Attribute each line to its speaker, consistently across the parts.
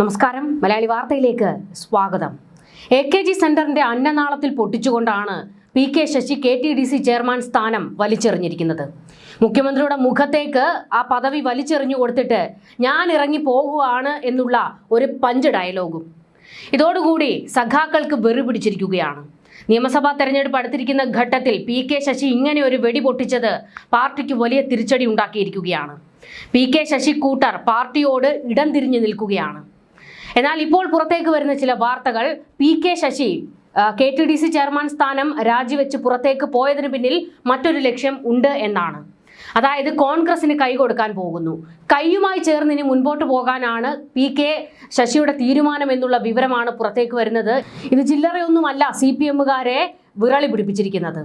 Speaker 1: നമസ്കാരം, മലയാളി വാർത്തയിലേക്ക് സ്വാഗതം. AKG സെന്ററിന്റെ അന്നനാളത്തിൽ പൊട്ടിച്ചുകൊണ്ടാണ് PK ശശി KTDC ചെയർമാൻ സ്ഥാനം വലിച്ചെറിഞ്ഞിരിക്കുന്നത്. മുഖ്യമന്ത്രിയുടെ മുഖത്തേക്ക് ആ പദവി വലിച്ചെറിഞ്ഞു കൊടുത്തിട്ട് ഞാൻ ഇറങ്ങി പോകുകയാണ് എന്നുള്ള ഒരു പഞ്ച് ഡയലോഗും. ഇതോടുകൂടി സഖാക്കൾക്ക് വെറി പിടിച്ചിരിക്കുകയാണ്. നിയമസഭാ തെരഞ്ഞെടുപ്പ് അടുത്തിരിക്കുന്ന ഘട്ടത്തിൽ PK ശശി ഇങ്ങനെ ഒരു വെടി പൊട്ടിച്ചത് പാർട്ടിക്ക് വലിയ തിരിച്ചടി ഉണ്ടാക്കിയിരിക്കുകയാണ്. PK ശശി കൂട്ടർ പാർട്ടിയോട് ഇടം തിരിഞ്ഞു നിൽക്കുകയാണ്. എന്നാൽ ഇപ്പോൾ പുറത്തേക്ക് വരുന്ന ചില വാർത്തകൾ PK ശശി KTDC ചെയർമാൻ സ്ഥാനം രാജിവെച്ച് പുറത്തേക്ക് പോയതിന് പിന്നിൽ മറ്റൊരു ലക്ഷ്യം ഉണ്ട് എന്നാണ്. അതായത് കോൺഗ്രസിന് കൈ കൊടുക്കാൻ പോകുന്നു, കൈയുമായി ചേർന്ന് ഇനി മുൻപോട്ട് പോകാനാണ് PK ശശിയുടെ തീരുമാനം എന്നുള്ള വിവരമാണ് പുറത്തേക്ക് വരുന്നത്. ഇത് ചില്ലറയൊന്നുമല്ല CPM-കാരെ വിറളി പിടിപ്പിച്ചിരിക്കുന്നത്.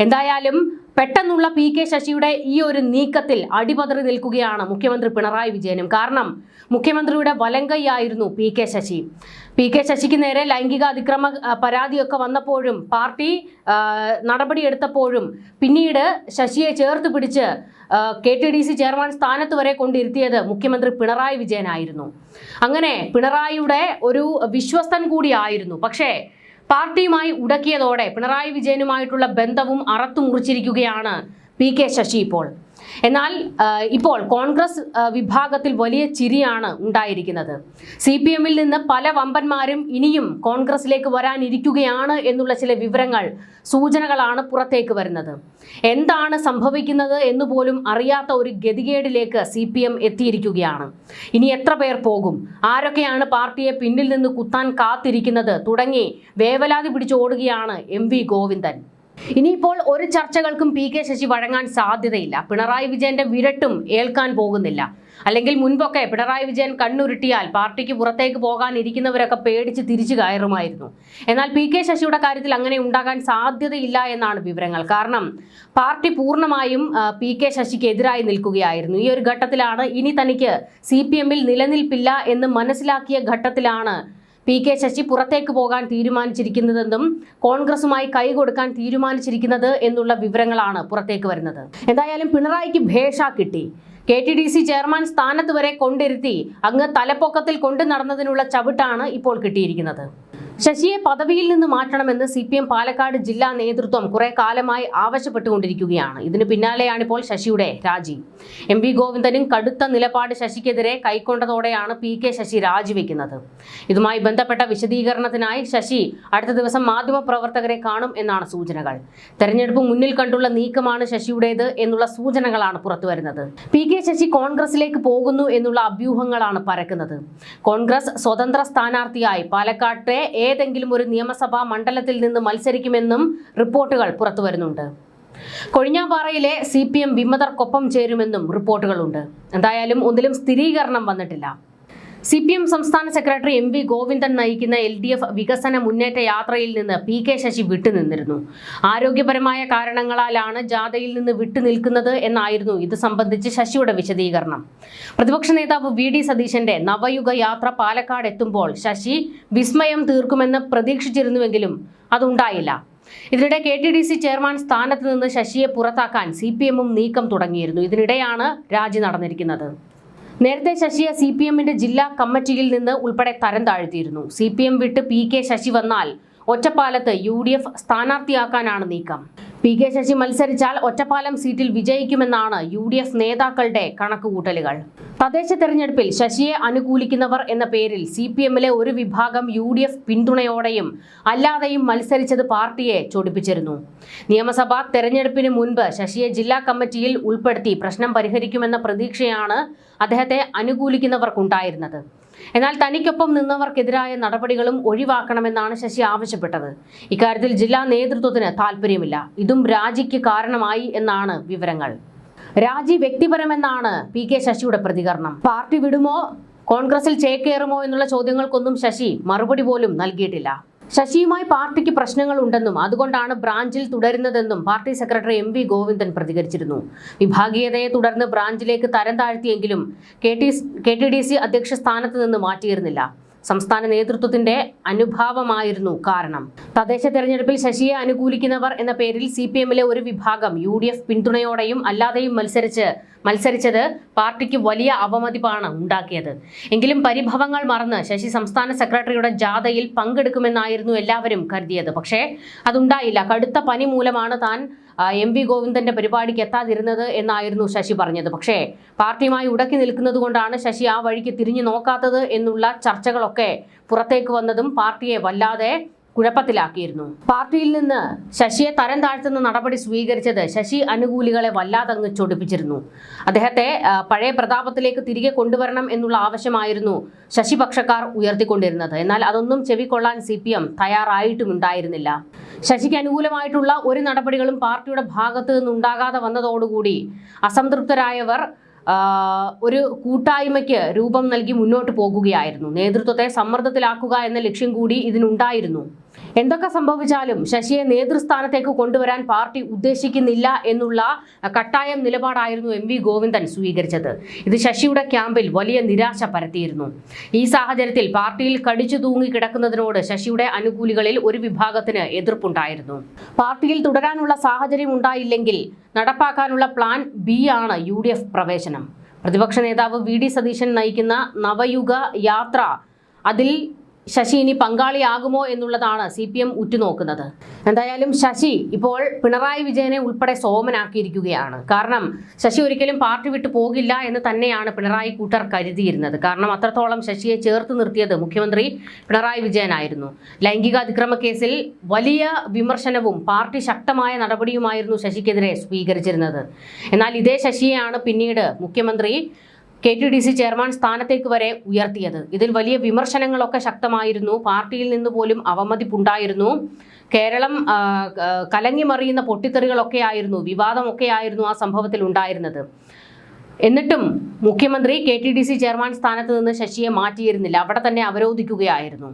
Speaker 1: എന്തായാലും പെട്ടെന്നുള്ള PK ശശിയുടെ ഈ ഒരു നീക്കത്തിൽ അടിപതറി നിൽക്കുകയാണ് മുഖ്യമന്ത്രി പിണറായി വിജയനും. കാരണം മുഖ്യമന്ത്രിയുടെ വലങ്കൈയായിരുന്നു PK ശശി. PK ശശിക്ക് നേരെ ലൈംഗിക അതിക്രമ പരാതിയൊക്കെ വന്നപ്പോഴും പാർട്ടി നടപടിയെടുത്തപ്പോഴും പിന്നീട് ശശിയെ ചേർത്ത് പിടിച്ച് KTDC ചെയർമാൻ സ്ഥാനത്ത് വരെ കൊണ്ടിരുത്തിയത് മുഖ്യമന്ത്രി പിണറായി വിജയനായിരുന്നു. അങ്ങനെ പിണറായിയുടെ ഒരു വിശ്വസ്തൻ കൂടിയായിരുന്നു. പക്ഷേ പാർട്ടിയുമായി ഉടക്കിയതോടെ പിണറായി വിജയനുമായിട്ടുള്ള ബന്ധവും അറത്തു മുറിച്ചിരിക്കുകയാണ് PK ശശി ഇപ്പോൾ. എന്നാൽ ഇപ്പോൾ കോൺഗ്രസ് വിഭാഗത്തിൽ വലിയ ചിരിയാണ് ഉണ്ടായിരിക്കുന്നത്. CPM-ൽ നിന്ന് പല വമ്പന്മാരും ഇനിയും കോൺഗ്രസിലേക്ക് വരാനിരിക്കുകയാണ് എന്നുള്ള ചില വിവരങ്ങൾ, സൂചനകളാണ് പുറത്തേക്ക് വരുന്നത്. എന്താണ് സംഭവിക്കുന്നത് എന്നുപോലും അറിയാത്ത ഒരു ഗതികേടിലേക്ക് CPM എത്തിയിരിക്കുകയാണ്. ഇനി എത്ര പേർ പോകും, ആരൊക്കെയാണ് പാർട്ടിയെ പിന്നിൽ നിന്ന് കുത്താൻ കാത്തിരിക്കുന്നത് തുടങ്ങി വേവലാതി പിടിച്ചോടുകയാണ് MV ഗോവിന്ദൻ. ഇനിയിപ്പോൾ ഒരു ചർച്ചകൾക്കും PK ശശി വഴങ്ങാൻ സാധ്യതയില്ല. പിണറായി വിജയന്റെ വിരട്ടും ഏൽക്കാൻ പോകുന്നില്ല. അല്ലെങ്കിൽ മുൻപൊക്കെ പിണറായി വിജയൻ കണ്ണുരുട്ടിയാൽ പാർട്ടിക്ക് പുറത്തേക്ക് പോകാനിരിക്കുന്നവരൊക്കെ പേടിച്ച് തിരിച്ചു കയറുമായിരുന്നു. എന്നാൽ PK ശശിയുടെ കാര്യത്തിൽ അങ്ങനെ ഉണ്ടാകാൻ സാധ്യതയില്ല എന്നാണ് വിവരങ്ങൾ. കാരണം പാർട്ടി പൂർണ്ണമായും PK ശശിക്ക് എതിരായി നിൽക്കുകയായിരുന്നു. ഈ ഒരു ഘട്ടത്തിലാണ് ഇനി തനിക്ക് CPM-ൽ നിലനിൽപ്പില്ല എന്ന് മനസ്സിലാക്കിയ ഘട്ടത്തിലാണ് PK ശശി പുറത്തേക്ക് പോകാൻ തീരുമാനിച്ചിരിക്കുന്നതെന്നും കോൺഗ്രസുമായി കൈ കൊടുക്കാൻ തീരുമാനിച്ചിരിക്കുന്നത് എന്നുള്ള വിവരങ്ങളാണ് പുറത്തേക്ക് വരുന്നത്. എന്തായാലും പിണറായിക്ക് ഭേഷ കിട്ടി. KTDC ചെയർമാൻ സ്ഥാനത്ത് വരെ കൊണ്ടിരുത്തി അങ്ങ് തലപ്പൊക്കത്തിൽ കൊണ്ടു നടന്നതിനുള്ള ചവിട്ടാണ് ഇപ്പോൾ കിട്ടിയിരിക്കുന്നത്. ശശിയെ പദവിയിൽ നിന്ന് മാറ്റണമെന്ന് CPM പാലക്കാട് ജില്ലാ നേതൃത്വം കുറെ കാലമായി ആവശ്യപ്പെട്ടുകൊണ്ടിരിക്കുകയാണ്. ഇതിന് പിന്നാലെയാണിപ്പോൾ ശശിയുടെ രാജി. MV ഗോവിന്ദനും കടുത്ത നിലപാട് ശശിക്കെതിരെ കൈക്കൊണ്ടതോടെയാണ് PK ശശി രാജിവെക്കുന്നത്. ഇതുമായി ബന്ധപ്പെട്ട വിശദീകരണത്തിനായി ശശി അടുത്ത ദിവസം മാധ്യമപ്രവർത്തകരെ കാണും എന്നാണ് സൂചനകൾ. തെരഞ്ഞെടുപ്പ് മുന്നിൽ കണ്ടുള്ള നീക്കമാണ് ശശിയുടേത് എന്നുള്ള സൂചനകളാണ് പുറത്തുവരുന്നത്. PK ശശി കോൺഗ്രസിലേക്ക് പോകുന്നു എന്നുള്ള അഭ്യൂഹങ്ങളാണ് പരക്കുന്നത്. കോൺഗ്രസ് സ്വതന്ത്ര സ്ഥാനാർത്ഥിയായി പാലക്കാട്ടെ ഏതെങ്കിലും ഒരു നിയമസഭാ മണ്ഡലത്തിൽ നിന്ന് മത്സരിക്കുമെന്നും റിപ്പോർട്ടുകൾ പുറത്തുവരുന്നുണ്ട്. കൊഴിഞ്ഞാമ്പാറയിലെ CPM വിമതർക്കൊപ്പം ചേരുമെന്നും റിപ്പോർട്ടുകളുണ്ട്. എന്തായാലും ഒന്നിലും സ്ഥിരീകരണം വന്നിട്ടില്ല. CPM സംസ്ഥാന സെക്രട്ടറി MV ഗോവിന്ദൻ നയിക്കുന്ന LDF വികസന മുന്നേറ്റ യാത്രയിൽ നിന്ന് PK ശശി വിട്ടുനിന്നിരുന്നു. ആരോഗ്യപരമായ കാരണങ്ങളാലാണ് ജാഥയിൽ നിന്ന് വിട്ടുനിൽക്കുന്നത് എന്നായിരുന്നു ഇത് സംബന്ധിച്ച് ശശിയുടെ വിശദീകരണം. പ്രതിപക്ഷ നേതാവ് VD സതീശന്റെ നവയുഗ യാത്ര പാലക്കാട് എത്തുമ്പോൾ ശശി വിസ്മയം തീർക്കുമെന്ന് പ്രതീക്ഷിച്ചിരുന്നുവെങ്കിലും അതുണ്ടായില്ല. ഇതിനിടെ KTDC ചെയർമാൻ സ്ഥാനത്ത് നിന്ന് ശശിയെ പുറത്താക്കാൻ CPM-ഉം നീക്കം തുടങ്ങിയിരുന്നു. ഇതിനിടെയാണ് രാജി നടന്നിരിക്കുന്നത്. നേരത്തെ ശശിയെ CPM-ന്റെ ജില്ലാ കമ്മിറ്റിയിൽ നിന്ന് ഉൾപ്പെടെ തരം താഴ്ത്തിയിരുന്നു. CPM വിട്ട് PK ശശി വന്നാൽ ഒറ്റപ്പാലത്ത് UDF സ്ഥാനാർത്ഥിയാക്കാനാണ് നീക്കം. PK ശശി മത്സരിച്ചാൽ ഒറ്റപ്പാലം സീറ്റിൽ വിജയിക്കുമെന്നാണ് UDF നേതാക്കളുടെ കണക്കുകൂട്ടലുകൾ. തദ്ദേശ തെരഞ്ഞെടുപ്പിൽ ശശിയെ അനുകൂലിക്കുന്നവർ എന്ന പേരിൽ CPM-ലെ ഒരു വിഭാഗം UDF പിന്തുണയോടെയും അല്ലാതെയും മത്സരിച്ചത് പാർട്ടിയെ ചൊടിപ്പിച്ചിരുന്നു. നിയമസഭാ തെരഞ്ഞെടുപ്പിന് മുൻപ് ശശിയെ ജില്ലാ കമ്മിറ്റിയിൽ ഉൾപ്പെടുത്തി പ്രശ്നം പരിഹരിക്കുമെന്ന പ്രതീക്ഷയാണ് അദ്ദേഹത്തെ അനുകൂലിക്കുന്നവർക്കുണ്ടായിരുന്നത്. എന്നാൽ തനിക്കൊപ്പം നിന്നവർക്കെതിരായ നടപടികളും ഒഴിവാക്കണമെന്നാണ് ശശി ആവശ്യപ്പെട്ടത്. ഇക്കാര്യത്തിൽ ജില്ലാ നേതൃത്വത്തിന് താല്പര്യമില്ല. ഇതും രാജിക്ക് കാരണമായി എന്നാണ് വിവരങ്ങൾ. രാജി വ്യക്തിപരമെന്നാണ് PK ശശിയുടെ പ്രതികരണം. പാർട്ടി വിടുമോ, കോൺഗ്രസിൽ ചേക്കേറുമോ എന്നുള്ള ചോദ്യങ്ങൾക്കൊന്നും ശശി മറുപടി പോലും നൽകിയിട്ടില്ല. ശശിയുമായി പാർട്ടിക്ക് പ്രശ്നങ്ങൾ ഉണ്ടെന്നും അതുകൊണ്ടാണ് ബ്രാഞ്ചിൽ തുടരുന്നതെന്നും പാർട്ടി സെക്രട്ടറി MV ഗോവിന്ദൻ പ്രതികരിച്ചിരുന്നു. വിഭാഗീയതയെ തുടർന്ന് ബ്രാഞ്ചിലേക്ക് തരം താഴ്ത്തിയെങ്കിലും KTDC അധ്യക്ഷ സ്ഥാനത്ത് നിന്ന് മാറ്റിയിരുന്നില്ല. സംസ്ഥാന നേതൃത്വത്തിന്റെ അനുഭാവമായിരുന്നു കാരണം. തദ്ദേശ തെരഞ്ഞെടുപ്പിൽ ശശിയെ അനുകൂലിക്കുന്നവർ എന്ന പേരിൽ CPM-ലെ ഒരു വിഭാഗം UDF പിന്തുണയോടെയും അല്ലാതെയും മത്സരിച്ചത് പാർട്ടിക്ക് വലിയ അവമതിപ്പാണ് ഉണ്ടാക്കിയത്. എങ്കിലും പരിഭവങ്ങൾ മറന്ന് ശശി സംസ്ഥാന സെക്രട്ടറിയുടെ ജാഥയിൽ പങ്കെടുക്കുമെന്നായിരുന്നു എല്ലാവരും കരുതിയത്. പക്ഷേ അതുണ്ടായില്ല. കടുത്ത പനി മൂലമാണ് താൻ MV ഗോവിന്ദന്റെ പരിപാടിക്ക് എത്താതിരുന്നത് എന്നായിരുന്നു ശശി പറഞ്ഞത്. പക്ഷേ പാർട്ടിയുമായി ഉടക്കി നിൽക്കുന്നത് കൊണ്ടാണ് ശശി ആ വഴിക്ക് തിരിഞ്ഞു നോക്കാത്തത് എന്നുള്ള ചർച്ചകളൊക്കെ പുറത്തേക്ക് വന്നതും പാർട്ടിയെ വല്ലാതെ കുഴപ്പത്തിലാക്കിയിരുന്നു. പാർട്ടിയിൽ നിന്ന് ശശിയെ തരം താഴ്ത്തുന്ന നടപടി സ്വീകരിച്ചത് ശശി അനുകൂലികളെ വല്ലാതങ്ങ് ചൊടിപ്പിച്ചിരുന്നു. അദ്ദേഹത്തെ പഴയ പ്രതാപത്തിലേക്ക് തിരികെ കൊണ്ടുവരണം എന്നുള്ള ആവശ്യമായിരുന്നു ശശിപക്ഷക്കാർ ഉയർത്തിക്കൊണ്ടിരുന്നത്. എന്നാൽ അതൊന്നും ചെവിക്കൊള്ളാൻ CPM തയ്യാറായിട്ടുമുണ്ടായിരുന്നില്ല. ശശിക്ക് അനുകൂലമായിട്ടുള്ള ഒരു നടപടികളും പാർട്ടിയുടെ ഭാഗത്ത് നിന്നുണ്ടാകാതെ വന്നതോടുകൂടി അസംതൃപ്തരായവർ ഒരു കൂട്ടായ്മയ്ക്ക് രൂപം നൽകി മുന്നോട്ട് പോകുകയായിരുന്നു. നേതൃത്വത്തെ സമ്മർദ്ദത്തിലാക്കുക എന്ന ലക്ഷ്യം കൂടി ഇതിനുണ്ടായിരുന്നു. എന്തൊക്കെ സംഭവിച്ചാലും ശശിയെ നേതൃസ്ഥാനത്തേക്ക് കൊണ്ടുവരാൻ പാർട്ടി ഉദ്ദേശിക്കുന്നില്ല എന്നുള്ള കട്ടായം നിലപാടായിരുന്നു MV ഗോവിന്ദൻ സ്വീകരിച്ചത്. ഇത് ശശിയുടെ ക്യാമ്പിൽ വലിയ നിരാശ പരത്തിയിരുന്നു. ഈ സാഹചര്യത്തിൽ പാർട്ടിയിൽ കടിച്ചു തൂങ്ങി കിടക്കുന്നതിനോട് ശശിയുടെ അനുകൂലികളിൽ ഒരു വിഭാഗത്തിന് എതിർപ്പുണ്ടായിരുന്നു. പാർട്ടിയിൽ തുടരാനുള്ള സാഹചര്യം ഉണ്ടായില്ലെങ്കിൽ നടപ്പാക്കാനുള്ള പ്ലാൻ B ആണ് UDF പ്രവേശനം. പ്രതിപക്ഷ നേതാവ് VD സതീശൻ നയിക്കുന്ന നവയുഗ യാത്ര, അതിൽ ശശി ഇനി പങ്കാളിയാകുമോ എന്നുള്ളതാണ് CPM ഉറ്റുനോക്കുന്നത്. എന്തായാലും ശശി ഇപ്പോൾ പിണറായി വിജയനെ ഉൾപ്പെടെ സോമനാക്കിയിരിക്കുകയാണ്. കാരണം ശശി ഒരിക്കലും പാർട്ടി വിട്ടു പോകില്ല എന്ന് തന്നെയാണ് പിണറായി കൂട്ടർ കരുതിയിരുന്നത്. കാരണം അത്രത്തോളം ശശിയെ ചേർത്ത് നിർത്തിയത് മുഖ്യമന്ത്രി പിണറായി വിജയനായിരുന്നു. ലൈംഗിക അതിക്രമ കേസിൽ വലിയ വിമർശനവും പാർട്ടി ശക്തമായ നടപടിയുമായിരുന്നു ശശിക്കെതിരെ സ്വീകരിച്ചിരുന്നത്. എന്നാൽ ഇതേ ശശിയെയാണ് പിന്നീട് മുഖ്യമന്ത്രി KTDC ചെയർമാൻ സ്ഥാനത്തേക്ക് വരെ ഉയർത്തിയത്. ഇതിൽ വലിയ വിമർശനങ്ങളൊക്കെ ശക്തമായിരുന്നു. പാർട്ടിയിൽ നിന്ന് പോലും അവമതിപ്പുണ്ടായിരുന്നു. കേരളം കലങ്ങിമറിയുന്ന പൊട്ടിത്തെറികളൊക്കെ ആയിരുന്നു, വിവാദമൊക്കെ ആയിരുന്നു ആ സംഭവത്തിൽ ഉണ്ടായിരുന്നത്. എന്നിട്ടും മുഖ്യമന്ത്രി KTDC ചെയർമാൻ സ്ഥാനത്ത് നിന്ന് ശശിയെ മാറ്റിയിരുന്നില്ല, അവിടെ തന്നെ അവരോധിക്കുകയായിരുന്നു.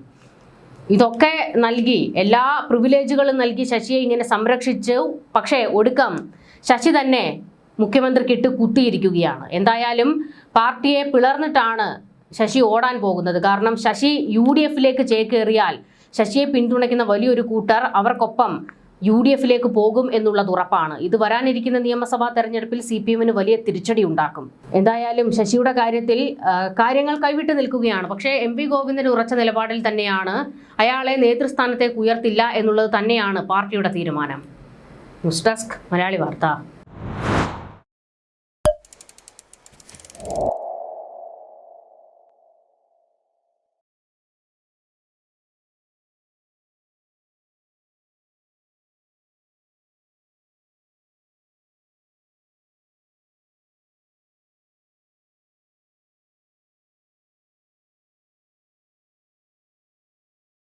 Speaker 1: ഇതൊക്കെ നൽകി, എല്ലാ പ്രിവിലേജുകളും നൽകി ശശിയെ ഇങ്ങനെ സംരക്ഷിച്ചു. പക്ഷേ ഒടുക്കം ശശി തന്നെ മുഖ്യമന്ത്രിക്കിട്ട് കുത്തിയിരിക്കുകയാണ്. എന്തായാലും പാർട്ടിയെ പിളർന്നിട്ടാണ് ശശി ഓടാൻ പോകുന്നത്. കാരണം ശശി UDF-ലേക്ക് ചേക്കേറിയാൽ ശശിയെ പിന്തുണയ്ക്കുന്ന വലിയൊരു കൂട്ടർ അവർക്കൊപ്പം UDF-ലേക്ക് പോകും എന്നുള്ളത് ഉറപ്പാണ്. ഇത് വരാനിരിക്കുന്ന നിയമസഭാ തെരഞ്ഞെടുപ്പിൽ CPM-ന് വലിയ തിരിച്ചടി ഉണ്ടാക്കും. എന്തായാലും ശശിയുടെ കാര്യത്തിൽ കാര്യങ്ങൾ കൈവിട്ട് നിൽക്കുകയാണ്. പക്ഷേ MV ഗോവിന്ദൻ ഉറച്ച നിലപാടിൽ തന്നെയാണ്. അയാളെ നേതൃസ്ഥാനത്തേക്ക് ഉയർത്തില്ല എന്നുള്ളത് തന്നെയാണ് പാർട്ടിയുടെ തീരുമാനം. ന്യൂസ് ഡെസ്ക് മലയാളി വാർത്ത.